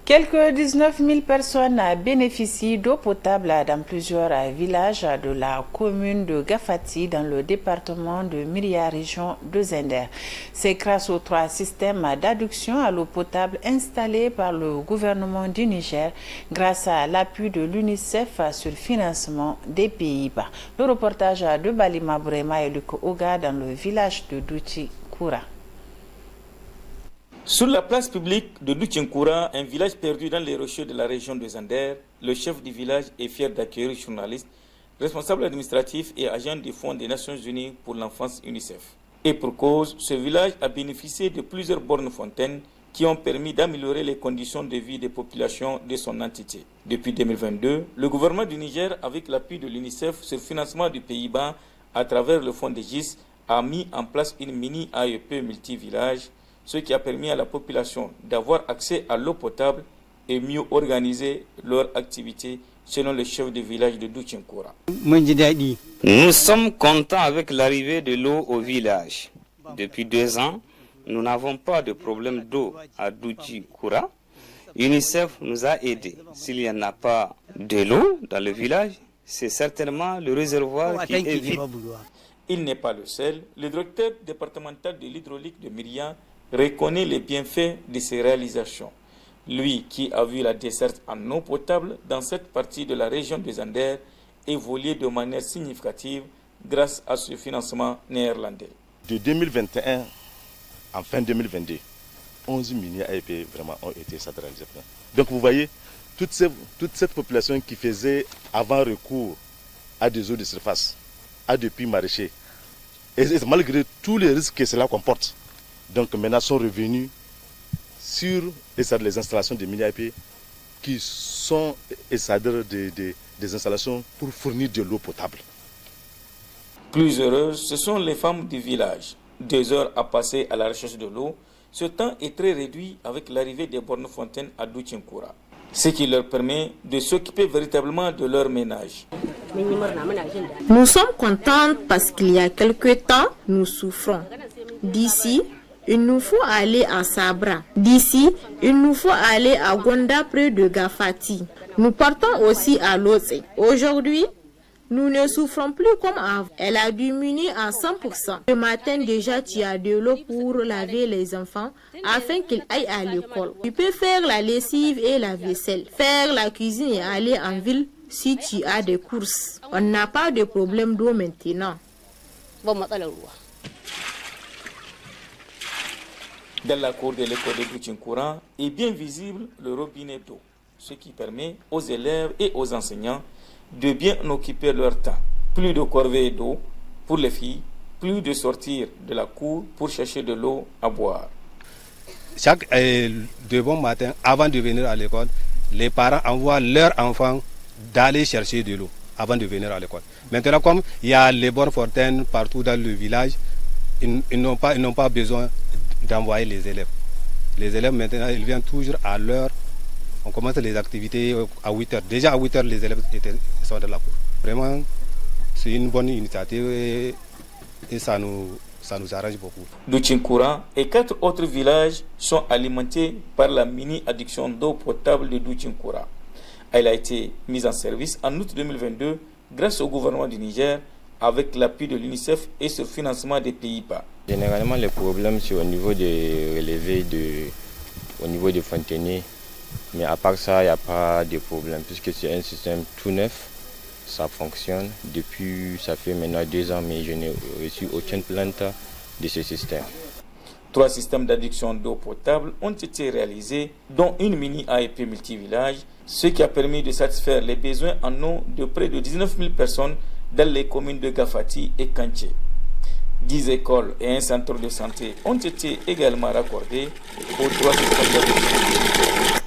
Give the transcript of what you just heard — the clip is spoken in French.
Quelques 19 000 personnes bénéficient d'eau potable dans plusieurs villages de la commune de Gafati dans le département de Myria, région de Zender. C'est grâce aux 3 systèmes d'adduction à l'eau potable installés par le gouvernement du Niger grâce à l'appui de l'UNICEF sur le financement des Pays-Bas. Le reportage de Balima Bourema et Luc Oga dans le village de Douchi Koura. Sur la place publique de Douchinkoura, un village perdu dans les rochers de la région de Zander, le chef du village est fier d'accueillir journalistes, responsables administratifs et agents du Fonds des Nations Unies pour l'enfance UNICEF. Et pour cause, ce village a bénéficié de plusieurs bornes fontaines qui ont permis d'améliorer les conditions de vie des populations de son entité. Depuis 2022, le gouvernement du Niger, avec l'appui de l'UNICEF sur le financement du Pays-Bas à travers le Fonds des GIS, a mis en place une mini AEP multi-village, ce qui a permis à la population d'avoir accès à l'eau potable et mieux organiser leur activité, selon le chef de village de Douchinkoura. Nous sommes contents avec l'arrivée de l'eau au village. Depuis 2 ans, nous n'avons pas de problème d'eau à Douchinkoura. UNICEF nous a aidés. S'il n'y en a pas de l'eau dans le village, c'est certainement le réservoir qui est vide. Il n'est pas le seul. Le directeur départemental de l'hydraulique de Myria reconnaît les bienfaits de ces réalisations. Lui qui a vu la desserte en eau potable dans cette partie de la région de Zander évoluer de manière significative grâce à ce financement néerlandais. De 2021 en fin 2022, 11 millions AEP vraiment ont été centralisés. Donc vous voyez, toute cette population qui faisait avant recours à des eaux de surface, à des puits maraîchers, et malgré tous les risques que cela comporte, donc maintenant sont revenus sur les installations de mini-AP qui sont des installations pour fournir de l'eau potable. Plus heureuses, ce sont les femmes du village. 2 heures à passer à la recherche de l'eau, ce temps est très réduit avec l'arrivée des bornes fontaines à Douchinkoura, ce qui leur permet de s'occuper véritablement de leur ménage. Nous sommes contents parce qu'il y a quelque temps, nous souffrons. D'ici, il nous faut aller à Sabra. D'ici, il nous faut aller à Gonda près de Gafati. Nous partons aussi à Lotse. Aujourd'hui, nous ne souffrons plus comme avant. Elle a diminué à 100%. Le matin déjà, tu as de l'eau pour laver les enfants afin qu'ils aillent à l'école. Tu peux faire la lessive et la vaisselle, faire la cuisine et aller en ville si tu as des courses. On n'a pas de problème d'eau maintenant. Dans la cour de l'école de Douchinkoura est bien visible le robinet d'eau, ce qui permet aux élèves et aux enseignants de bien occuper leur temps. Plus de corvées d'eau pour les filles, plus de sortir de la cour pour chercher de l'eau à boire. Chaque de bon matin, avant de venir à l'école, les parents envoient leurs enfants d'aller chercher de l'eau avant de venir à l'école. Maintenant, comme il y a les bornes fontaines partout dans le village, ils n'ont pas besoin d'envoyer les élèves. Les élèves maintenant, ils viennent toujours à l'heure. On commence les activités à 8 heures. Déjà à 8 heures, les élèves sont dans la cour. Vraiment, c'est une bonne initiative et ça nous arrange beaucoup. Douchinkoura et 4 autres villages sont alimentés par la mini-adduction d'eau potable de Douchinkoura. Elle a été mise en service en août 2022 grâce au gouvernement du Niger avec l'appui de l'UNICEF et sur le financement des Pays-Bas. Généralement, les problèmes, c'est au niveau des relevés, au niveau des fontainiers. Mais à part ça, il n'y a pas de problème puisque c'est un système tout neuf. Ça fonctionne. Depuis, ça fait maintenant 2 ans, mais je n'ai reçu aucune plainte de ce système. 3 systèmes d'adduction d'eau potable ont été réalisés, dont une mini AEP multivillage, ce qui a permis de satisfaire les besoins en eau de près de 19 000 personnes dans les communes de Gafati et Kanché. 10 écoles et un centre de santé ont été également raccordés aux 3 systèmes d'adduction.